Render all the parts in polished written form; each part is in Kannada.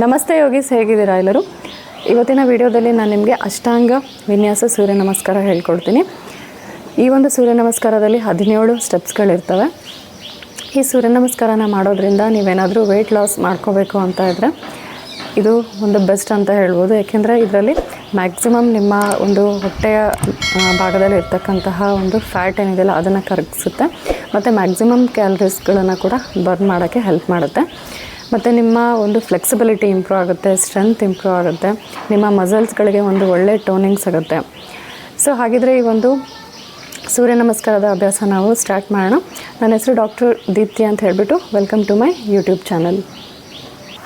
ನಮಸ್ತೆ ಯೋಗೀಸ್, ಹೇಗಿದ್ದೀರಾ ಎಲ್ಲರೂ? ಇವತ್ತಿನ ವಿಡಿಯೋದಲ್ಲಿ ನಾನು ನಿಮಗೆ ಅಷ್ಟಾಂಗ ವಿನ್ಯಾಸ ಸೂರ್ಯ ನಮಸ್ಕಾರ ಹೇಳ್ಕೊಡ್ತೀನಿ. ಈ ಒಂದು ಸೂರ್ಯ ನಮಸ್ಕಾರದಲ್ಲಿ 17 ಸ್ಟೆಪ್ಸ್ಗಳಿರ್ತವೆ. ಈ ಸೂರ್ಯ ನಮಸ್ಕಾರನ ಮಾಡೋದ್ರಿಂದ ನೀವೇನಾದರೂ ವೆಯ್ಟ್ ಲಾಸ್ ಮಾಡ್ಕೋಬೇಕು ಅಂತ ಇದ್ದರೆ ಇದು ಒಂದು ಬೆಸ್ಟ್ ಅಂತ ಹೇಳ್ಬೋದು. ಏಕೆಂದರೆ ಇದರಲ್ಲಿ ಮ್ಯಾಕ್ಸಿಮಮ್ ನಿಮ್ಮ ಒಂದು ಹೊಟ್ಟೆಯ ಭಾಗದಲ್ಲಿ ಇರ್ತಕ್ಕಂತಹ ಒಂದು ಫ್ಯಾಟ್ ಏನಿದೆಯಲ್ಲ ಅದನ್ನು ಕರಗಿಸುತ್ತೆ ಮತ್ತು ಮ್ಯಾಕ್ಸಿಮಮ್ ಕ್ಯಾಲರೀಸ್ಗಳನ್ನು ಕೂಡ ಬರ್ನ್ ಮಾಡೋಕ್ಕೆ ಹೆಲ್ಪ್ ಮಾಡುತ್ತೆ. ಮತ್ತು ನಿಮ್ಮ ಒಂದು ಫ್ಲೆಕ್ಸಿಬಿಲಿಟಿ ಇಂಪ್ರೂವ್ ಆಗುತ್ತೆ, ಸ್ಟ್ರೆಂತ್ ಇಂಪ್ರೂವ್ ಆಗುತ್ತೆ, ನಿಮ್ಮ ಮಸಲ್ಸ್ಗಳಿಗೆ ಒಂದು ಒಳ್ಳೆ ಟೋನಿಂಗ್ ಸಿಗುತ್ತೆ. ಸೊ ಹಾಗಿದ್ರೆ ಈ ಒಂದು ಸೂರ್ಯ ನಮಸ್ಕಾರದ ಅಭ್ಯಾಸ ನಾವು ಸ್ಟಾರ್ಟ್ ಮಾಡೋಣ. ನನ್ನ ಹೆಸರು ಡಾಕ್ಟರ್ ದೀಪ್ತಿ ಅಂತ ಹೇಳಿಬಿಟ್ಟು welcome to my YouTube channel.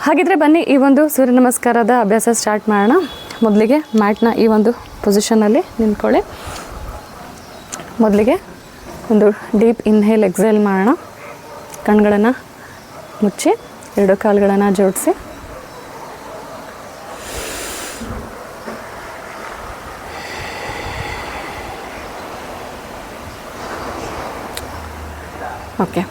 ಹಾಗಿದ್ರೆ ಬನ್ನಿ ಈ ಒಂದು ಸೂರ್ಯ ನಮಸ್ಕಾರದ ಅಭ್ಯಾಸ ಸ್ಟಾರ್ಟ್ ಮಾಡೋಣ. ಮೊದಲಿಗೆ ಮ್ಯಾಟ್ನ ಈ ಒಂದು ಪೊಸಿಷನಲ್ಲಿ ನಿಂತ್ಕೊಳ್ಳಿ. ಮೊದಲಿಗೆ ಒಂದು ಡೀಪ್ ಇನ್ಹೇಲ್ ಎಕ್ಸೇಲ್ ಮಾಡೋಣ. ಕಣ್ಗಳನ್ನು ಮುಚ್ಚಿ 2 ಕಾಲುಗಳನ್ನು ಜೋಡಿಸಿ ಓಕೆ.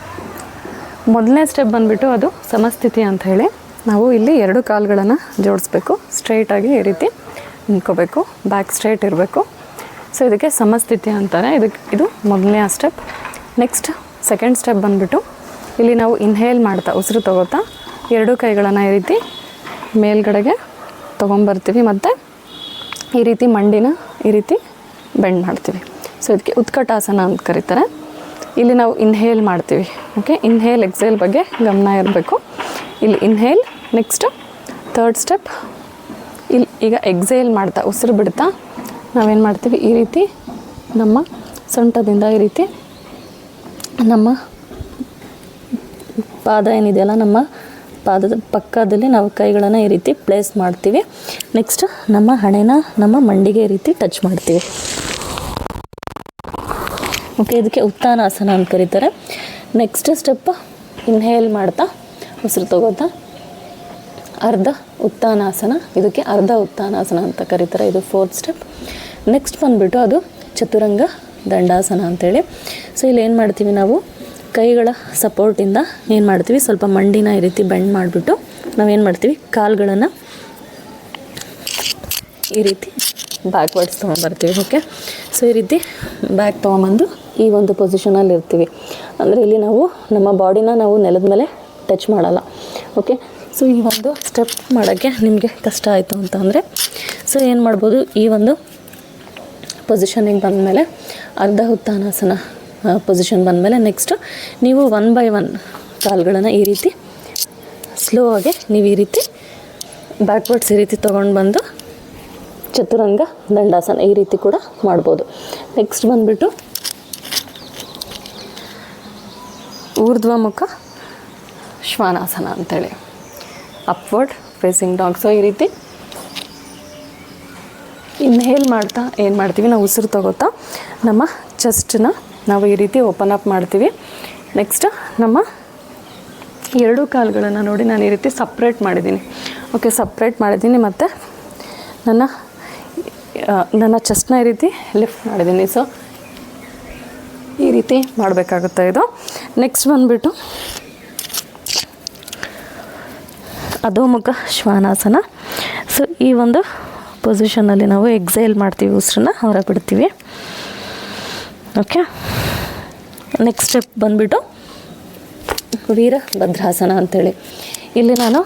ಮೊದಲನೇ ಸ್ಟೆಪ್ ಬಂದುಬಿಟ್ಟು ಅದು ಸಮಸ್ಥಿತಿ ಅಂತ ಹೇಳಿ ನಾವು ಇಲ್ಲಿ 2 ಕಾಲುಗಳನ್ನು ಜೋಡಿಸ್ಬೇಕು. ಸ್ಟ್ರೈಟಾಗಿ ಈ ರೀತಿ ನಿಂತ್ಕೋಬೇಕು, ಬ್ಯಾಕ್ ಸ್ಟ್ರೈಟ್ ಇರಬೇಕು. ಸೊ ಇದಕ್ಕೆ ಸಮಸ್ಥಿತಿ ಅಂತಾರೆ. ಇದು ಮೊದಲನೇ ಸ್ಟೆಪ್. ನೆಕ್ಸ್ಟ್ ಸೆಕೆಂಡ್ ಸ್ಟೆಪ್ ಬಂದುಬಿಟ್ಟು ಇಲ್ಲಿ ನಾವು ಇನ್ಹೇಲ್ ಮಾಡ್ತಾ ಉಸಿರು ತಗೋತಾ 2 ಕೈಗಳನ್ನು ಈ ರೀತಿ ಮೇಲ್ಗಡೆಗೆ ತೊಗೊಂಬರ್ತೀವಿ ಮತ್ತು ಈ ರೀತಿ ಮಂಡಿನ ಈ ರೀತಿ ಬೆಂಡ್ ಮಾಡ್ತೀವಿ. ಸೊ ಇದಕ್ಕೆ ಉತ್ಕಟಾಸನ ಅಂತ ಕರೀತಾರೆ. ಇಲ್ಲಿ ನಾವು ಇನ್ಹೇಲ್ ಮಾಡ್ತೀವಿ. ಓಕೆ, ಇನ್ಹೇಲ್ ಎಕ್ಸೇಲ್ ಬಗ್ಗೆ ಗಮನ ಇರಬೇಕು. ಇಲ್ಲಿ ಇನ್ಹೇಲ್. ನೆಕ್ಸ್ಟ್ ಥರ್ಡ್ ಸ್ಟೆಪ್ ಇಲ್ಲಿ ಈಗ ಎಕ್ಸೇಲ್ ಮಾಡ್ತಾ ಉಸಿರು ಬಿಡ್ತಾ ನಾವೇನು ಮಾಡ್ತೀವಿ, ಈ ರೀತಿ ನಮ್ಮ ಸೊಂಟದಿಂದ ಈ ರೀತಿ ನಮ್ಮ ಪಾದ ಏನಿದೆಯಲ್ಲ, ನಮ್ಮ ಪಾದದ ಪಕ್ಕದಲ್ಲಿ ನಾವು ಕೈಗಳನ್ನು ಈ ರೀತಿ ಪ್ಲೇಸ್ ಮಾಡ್ತೀವಿ. ನೆಕ್ಸ್ಟ್ ನಮ್ಮ ಹಣೆನ ನಮ್ಮ ಮಂಡಿಗೆ ಈ ರೀತಿ ಟಚ್ ಮಾಡ್ತೀವಿ. ಓಕೆ, ಇದಕ್ಕೆ ಉತ್ಥಾನಾಸನ ಅಂತ ಕರೀತಾರೆ. ನೆಕ್ಸ್ಟ್ ಸ್ಟೆಪ್ ಇನ್ಹೇಲ್ ಮಾಡ್ತಾ ಉಸಿರು ತಗೋತಾ ಅರ್ಧ ಉತ್ಥಾನಾಸನ. ಇದಕ್ಕೆ ಅರ್ಧ ಉತ್ಥಾನಾಸನ ಅಂತ ಕರೀತಾರೆ. ಇದು ಫೋರ್ತ್ ಸ್ಟೆಪ್. ನೆಕ್ಸ್ಟ್ ಬಂದುಬಿಟ್ಟು ಅದು ಚತುರಂಗ ದಂಡಾಸನ ಅಂತೇಳಿ. ಸೊ ಇಲ್ಲಿ ಏನು ಮಾಡ್ತೀವಿ, ನಾವು ಕೈಗಳ ಸಪೋರ್ಟಿಂದ ಏನು ಮಾಡ್ತೀವಿ, ಸ್ವಲ್ಪ ಮಂಡಿನ ಈ ರೀತಿ ಬೆಂಡ್ ಮಾಡಿಬಿಟ್ಟು ನಾವೇನು ಮಾಡ್ತೀವಿ, ಕಾಲುಗಳನ್ನು ಈ ರೀತಿ ಬ್ಯಾಕ್ವರ್ಡ್ಸ್ ತೊಗೊಂಬರ್ತೀವಿ. ಓಕೆ, ಸೊ ಈ ರೀತಿ ಬ್ಯಾಕ್ ತೊಗೊಂಬಂದು ಈ ಒಂದು ಪೊಸಿಷನಲ್ಲಿ ಇರ್ತೀವಿ. ಅಂದರೆ ಇಲ್ಲಿ ನಾವು ನಮ್ಮ ಬಾಡಿನ ನಾವು ನೆಲದ ಮೇಲೆ ಟಚ್ ಮಾಡಲ್ಲ. ಓಕೆ, ಸೊ ಈ ಒಂದು ಸ್ಟೆಪ್ ಮಾಡೋಕ್ಕೆ ನಿಮಗೆ ಕಷ್ಟ ಆಯಿತು ಅಂತಂದರೆ ಸೊ ಏನು ಮಾಡ್ಬೋದು, ಈ ಒಂದು ಪೊಸಿಷನಿಗೆ ಬಂದಮೇಲೆ ಅರ್ಧ ಉತ್ಥಾನಾಸನ ಪೊಸಿಷನ್ ಬಂದಮೇಲೆ ನೆಕ್ಸ್ಟ್ ನೀವು 1 by 1 ಕಾಲುಗಳನ್ನು ಈ ರೀತಿ ಸ್ಲೋ ಆಗಿ ನೀವು ಈ ರೀತಿ ಬ್ಯಾಕ್ವರ್ಡ್ಸ್ ಈ ರೀತಿ ತೊಗೊಂಡು ಬಂದು ಚತುರಂಗ ದಂಡಾಸನ ಈ ರೀತಿ ಕೂಡ ಮಾಡ್ಬೋದು. ನೆಕ್ಸ್ಟ್ ಬಂದುಬಿಟ್ಟು ಊರ್ಧ್ವಮುಖ ಶ್ವಾನಾಸನ ಅಂತೇಳಿ, ಅಪ್ವರ್ಡ್ ಫೇಸಿಂಗ್ ಡಾಗ್. ಸೊ ಈ ರೀತಿ ಇನ್ಹೇಲ್ ಮಾಡ್ತಾ ಏನು ಮಾಡ್ತೀವಿ, ನಾವು ಉಸಿರು ತಗೋತಾ ನಮ್ಮ ಚೆಸ್ಟನ್ನ ನಾವು ಈ ರೀತಿ ಓಪನ್ ಅಪ್ ಮಾಡ್ತೀವಿ. ನೆಕ್ಸ್ಟ್ ನಮ್ಮ 2 ಕಾಲುಗಳನ್ನು ನೋಡಿ ನಾನು ಈ ರೀತಿ ಸಪ್ರೇಟ್ ಮಾಡಿದ್ದೀನಿ. ಓಕೆ, ಸಪ್ರೇಟ್ ಮಾಡಿದ್ದೀನಿ ಮತ್ತು ನನ್ನ ಚೆಸ್ಟ್ನ ಈ ರೀತಿ ಲಿಫ್ಟ್ ಮಾಡಿದ್ದೀನಿ. ಸೊ ಈ ರೀತಿ ಮಾಡಬೇಕಾಗುತ್ತೆ ಇದು. ನೆಕ್ಸ್ಟ್ ಬಂದುಬಿಟ್ಟು ಅಧೋಮುಖ ಶ್ವಾನಾಸನ. ಸೊ ಈ ಒಂದು ಪೊಸಿಷನಲ್ಲಿ ನಾವು ಎಕ್ಸೇಲ್ ಮಾಡ್ತೀವಿ, ಉಸಿರನ್ನ ಹೊರ ಬಿಡ್ತೀವಿ. ಓಕೆ, ನೆಕ್ಸ್ಟ್ ಸ್ಟೆಪ್ ಬಂದುಬಿಟ್ಟು ವೀರಭದ್ರಾಸನ ಅಂಥೇಳಿ. ಇಲ್ಲಿ ನಾನು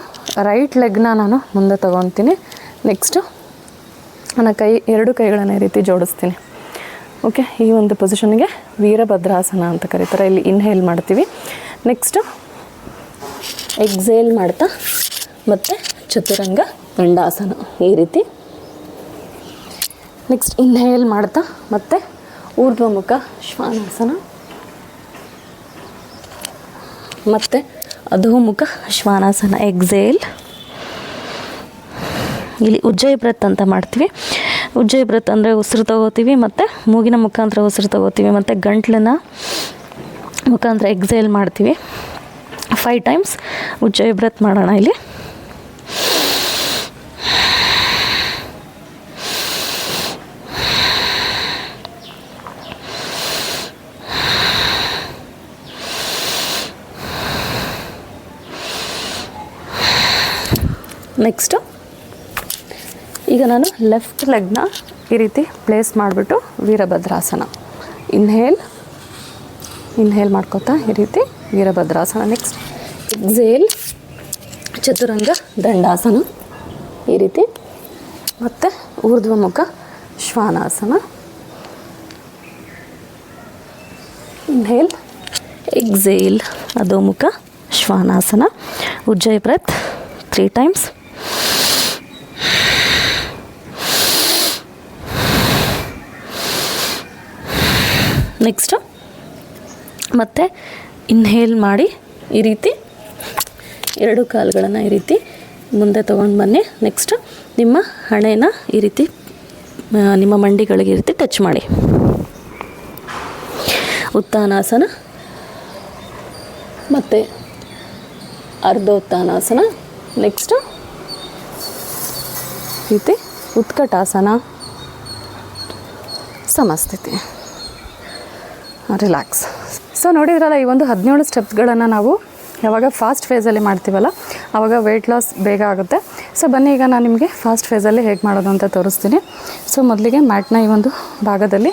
ರೈಟ್ ಲೆಗ್ನ ನಾನು ಮುಂದೆ ತೊಗೊತೀನಿ. ನೆಕ್ಸ್ಟು ನನ್ನ 2 ಕೈಗಳನ್ನು ಈ ರೀತಿ ಜೋಡಿಸ್ತೀನಿ. ಓಕೆ, ಈ ಒಂದು ಪೊಸಿಷನ್ಗೆ ವೀರಭದ್ರಾಸನ ಅಂತ ಕರೀತಾರೆ. ಇಲ್ಲಿ ಇನ್ಹೇಲ್ ಮಾಡ್ತೀವಿ. ನೆಕ್ಸ್ಟು ಎಕ್ಸೇಲ್ ಮಾಡ್ತಾ ಮತ್ತು ಚತುರಂಗ ದಂಡಾಸನ ಈ ರೀತಿ. ನೆಕ್ಸ್ಟ್ ಇನ್ಹೇಲ್ ಮಾಡ್ತಾ ಮತ್ತು ಊರ್ಧ್ವಮುಖ ಶ್ವಾನಾಸನ ಮತ್ತು ಅಧೋಮುಖ ಶ್ವಾನಾಸನ ಎಕ್ಸೇಲ್. ಇಲ್ಲಿ ಉಜ್ಜಯ ಬ್ರೆತ್ ಅಂತ ಮಾಡ್ತೀವಿ. ಉಜ್ಜಯ ಬ್ರೆತ್ ಅಂದರೆ ಉಸಿರು ತಗೋತೀವಿ ಮತ್ತು ಮೂಗಿನ ಮುಖಾಂತರ ಉಸಿರು ತಗೋತೀವಿ ಮತ್ತು ಗಂಟ್ಲನ್ನ ಮುಖಾಂತರ ಎಕ್ಸೇಲ್ ಮಾಡ್ತೀವಿ. 5 ಟೈಮ್ಸ್ ಉಜ್ಜಯ ಬ್ರೆತ್ ಮಾಡೋಣ ಇಲ್ಲಿ. ನೆಕ್ಸ್ಟು ಈಗ ನಾನು ಲೆಫ್ಟ್ ಲೆಗ್ನ ಈ ರೀತಿ ಪ್ಲೇಸ್ ಮಾಡಿಬಿಟ್ಟು ವೀರಭದ್ರಾಸನ. ಇನ್ಹೇಲ್ ಮಾಡ್ಕೋತಾ ಈ ರೀತಿ ವೀರಭದ್ರಾಸನ. ನೆಕ್ಸ್ಟ್ ಎಕ್ಸೇಲ್ ಚತುರಂಗ ದಂಡಾಸನ ಈ ರೀತಿ. ಮತ್ತು ಊರ್ಧ್ವಮುಖ ಶ್ವಾನಾಸನ. ಇನ್ಹೇಲ್, ಎಕ್ಸೇಲ್ ಅಧೋಮುಖ ಶ್ವಾನಾಸನ. ಉಜ್ಜಯ ಬ್ರೆತ್ 3 times. ನೆಕ್ಸ್ಟು ಮತ್ತೆ ಇನ್ಹೇಲ್ ಮಾಡಿ ಈ ರೀತಿ 2 ಕಾಲುಗಳನ್ನು ಈ ರೀತಿ ಮುಂದೆ ತೊಗೊಂಡು ಬನ್ನಿ. ನೆಕ್ಸ್ಟ್ ನಿಮ್ಮ ಹಣೆನ ಈ ರೀತಿ ನಿಮ್ಮ ಮಂಡಿಗಳಿಗೆ ಈ ರೀತಿ ಟಚ್ ಮಾಡಿ. ಉತ್ಥಾನಾಸನ ಮತ್ತು ಅರ್ಧೋತ್ಥಾನಾಸನ. ನೆಕ್ಸ್ಟು ರೀತಿ ಉತ್ಕಟಾಸನ, ಸಮಸ್ಥಿತಿ, ರಿಲ್ಯಾಕ್ಸ್. ಸೊ ನೋಡಿದ್ರಲ್ಲ, ಈ ಒಂದು 17 ಸ್ಟೆಪ್ಸ್ಗಳನ್ನು ನಾವು ಯಾವಾಗ ಫಾಸ್ಟ್ ಫೇಸಲ್ಲಿ ಮಾಡ್ತೀವಲ್ಲ ಆವಾಗ ವೆಯ್ಟ್ ಲಾಸ್ ಬೇಗ ಆಗುತ್ತೆ. ಸೊ ಬನ್ನಿ, ಈಗ ನಾನು ನಿಮಗೆ ಫಾಸ್ಟ್ ಫೇಸಲ್ಲಿ ಹೇಗೆ ಮಾಡೋದು ಅಂತ ತೋರಿಸ್ತೀನಿ. ಸೊ ಮೊದಲಿಗೆ ಮ್ಯಾಟ್ನ ಈ ಒಂದು ಭಾಗದಲ್ಲಿ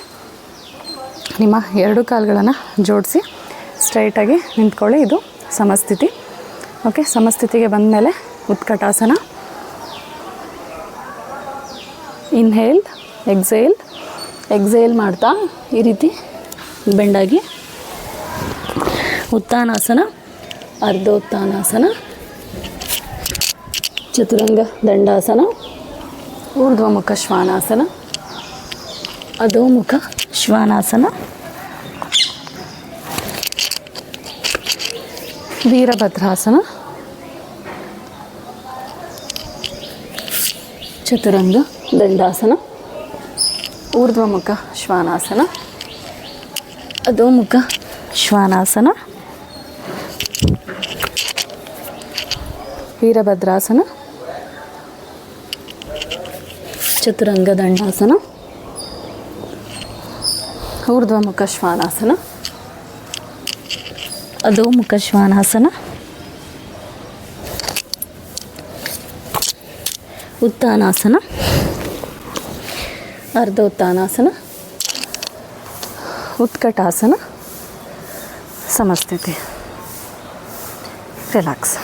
ನಿಮ್ಮ 2 ಕಾಲುಗಳನ್ನು ಜೋಡಿಸಿ ಸ್ಟ್ರೈಟಾಗಿ ನಿಂತ್ಕೊಳ್ಳಿ. ಇದು ಸಮಸ್ಥಿತಿ. ಓಕೆ, ಸಮಸ್ಥಿತಿಗೆ ಬಂದಮೇಲೆ ಉತ್ಕಟಾಸನ. ಇನ್ಹೇಲ್, ಎಕ್ಸೇಲ್ ಮಾಡ್ತಾ ಈ ರೀತಿ ಬೆಂಡಾಗಿ ಉತ್ಥಾನಾಸನ, ಅರ್ಧೋತ್ಥಾನಾಸನ, ಚತುರಂಗ ದಂಡಾಸನ, ಊರ್ಧ್ವಮುಖ ಶ್ವಾನಾಸನ, ಅಧೋಮುಖ ಶ್ವಾನಾಸನ, ವೀರಭದ್ರಾಸನ, ಚತುರಂಗ ದಂಡಾಸನ, ಊರ್ಧ್ವಮುಖ ಶ್ವಾನಾಸನ, ಅಧೋಮುಖ ಶ್ವಾನಾಸನ, ವೀರಭದ್ರಾಸನ, ಚತುರಂಗ ದಂಡಾಸನ, ಊರ್ಧ್ವಮುಖ ಶ್ವಾನಾಸನ, ಅಧೋಮುಖ ಶ್ವಾನಾಸನ, ಉತ್ಥಾನಾಸನ, ಅರ್ಧೋತ್ಥಾನಾಸನ, ಉತ್ಕಟಾಸನ, ಸಮಸ್ಥಿತಿ, ರಿಲ್ಯಾಕ್ಸ್.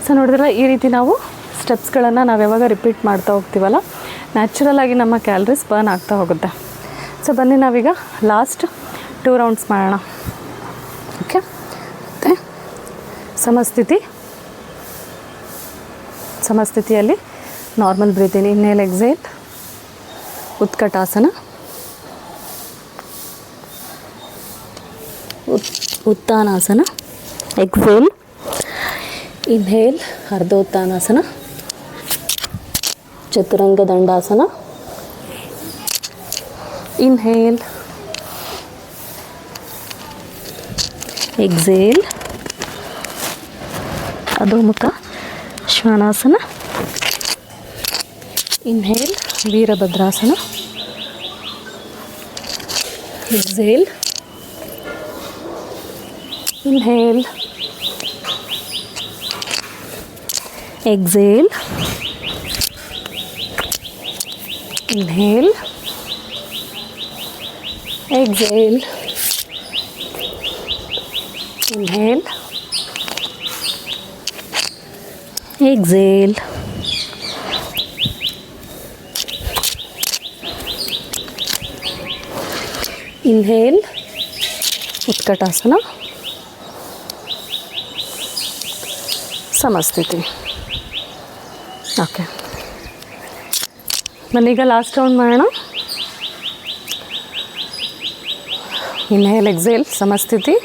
ಸೊ ನೋಡಿದ್ರೆ ಈ ರೀತಿ ನಾವು ಸ್ಟೆಪ್ಸ್ಗಳನ್ನು ನಾವು ಯಾವಾಗ ರಿಪೀಟ್ ಮಾಡ್ತಾ ಹೋಗ್ತೀವಲ್ಲ ನ್ಯಾಚುರಲಾಗಿ ನಮ್ಮ ಕ್ಯಾಲರೀಸ್ ಬರ್ನ್ ಆಗ್ತಾ ಹೋಗುತ್ತೆ. ಸೊ ಬನ್ನಿ ನಾವೀಗ ಲಾಸ್ಟ್ 2 ರೌಂಡ್ಸ್ ಮಾಡೋಣ. ಓಕೆ, ಮತ್ತು ಸಮಸ್ಥಿತಿಯಲ್ಲಿ ನಾರ್ಮಲ್ ಬ್ರೀತಿಂಗ್. ಇನ್ಹೇಲ್, ಎಕ್ಸೇಲ್, ಉತ್ಕಟಾಸನ, ಉತ್ಥಾನಾಸನ, ಎಕ್ಸೇಲ್, ಇನ್ಹೇಲ್, ಅರ್ಧೋತ್ಥಾನಾಸನ, ಚತುರಂಗ ದಂಡಾಸನ, ಇನ್ಹೇಲ್, ಎಕ್ಸೇಲ್, ಅಧೋಮುಖ ಶ್ವಾನಾಸನ, ಇನ್ಹೇಲ್, ವೀರಭದ್ರಾಸನ, exhale, inhale, exhale, inhale, exhale, inhale, exhale, inhale, ಉತ್ಕಟಾಸನ, ಸಮಸ್ಥಿತಿ. ಓಕೆ, ನಾನೀಗ ಲಾಸ್ಟ್ ರೌಂಡ್ ಮಾಡೋಣ. ಇನ್ಹೇಲ್, ಎಕ್ಸೇಲ್, ಸಮಸ್ಥಿತಿ,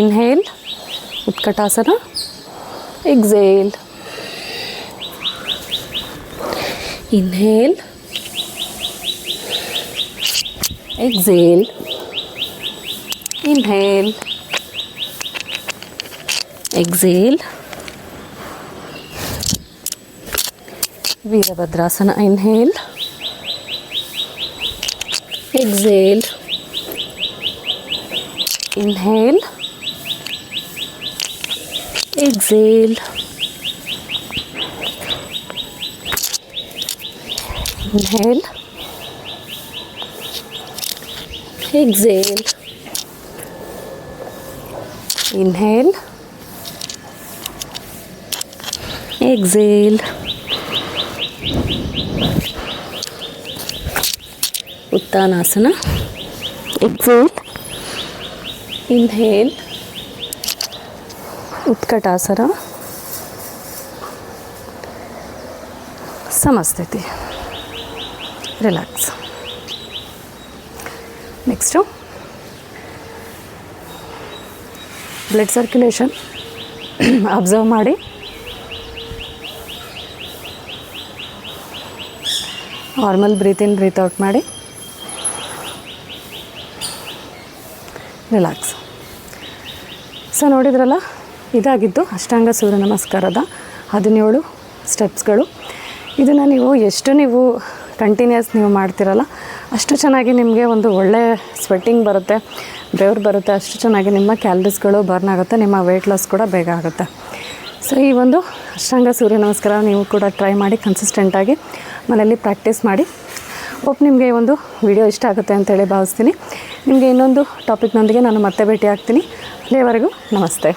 ಇನ್ಹೇಲ್, ಉತ್ಕಟಾಸನ, exhale, inhale, exhale, inhale, exhale, ವೀರಭದ್ರಾಸನ. Inhale, exhale, inhale, exhale, inhale, exhale, inhale, exhale. Uttanasana. Exhale, inhale, Utkatasana, Samasthiti. Relax. Next, blood circulation observe ಮಾಡಿ. ನಾರ್ಮಲ್ ಬ್ರೀತ್ ಇನ್ ಬ್ರೀತ್ ಔಟ್ ಮಾಡಿ. ರಿಲ್ಯಾಕ್ಸ್. ಸೊ ನೋಡಿದ್ರಲ್ಲ, ಇದಾಗಿದ್ದು ಅಷ್ಟಾಂಗ ಸೂರ್ಯ ನಮಸ್ಕಾರದ 17 ಸ್ಟೆಪ್ಸ್ಗಳು. ಇದನ್ನು ನೀವು ಕಂಟಿನ್ಯೂಸ್ ನೀವು ಮಾಡ್ತಿರಲ್ಲ, ಅಷ್ಟು ಚೆನ್ನಾಗಿ ನಿಮಗೆ ಒಂದು ಒಳ್ಳೆಯ ಸ್ವೆಟ್ಟಿಂಗ್ ಬರುತ್ತೆ, ಬೆವರು ಬರುತ್ತೆ, ಅಷ್ಟು ಚೆನ್ನಾಗಿ ನಿಮ್ಮ ಕ್ಯಾಲರೀಸ್ಗಳು ಬರ್ನ್ ಆಗುತ್ತೆ, ನಿಮ್ಮ ವೆಯ್ಟ್ ಲಾಸ್ ಕೂಡ ಬೇಗ ಆಗುತ್ತೆ. ಸೊ ಈ ಒಂದು ಅಷ್ಟಾಂಗ ಸೂರ್ಯ ನಮಸ್ಕಾರ ನೀವು ಕೂಡ ಟ್ರೈ ಮಾಡಿ, ಕನ್ಸಿಸ್ಟೆಂಟಾಗಿ ಮನೆಯಲ್ಲಿ ಪ್ರಾಕ್ಟೀಸ್ ಮಾಡಿ. ಹೋಪ್ ನಿಮಗೆ ಈ ಒಂದು ವಿಡಿಯೋ ಇಷ್ಟ ಆಗುತ್ತೆ ಅಂತೇಳಿ ಭಾವಿಸ್ತೀನಿ. ನಿಮಗೆ ಇನ್ನೊಂದು ಟಾಪಿಕ್ನೊಂದಿಗೆ ನಾನು ಮತ್ತೆ ಭೇಟಿ ಆಗ್ತೀನಿ. ಅಲ್ಲಿಯವರೆಗೂ ನಮಸ್ತೆ.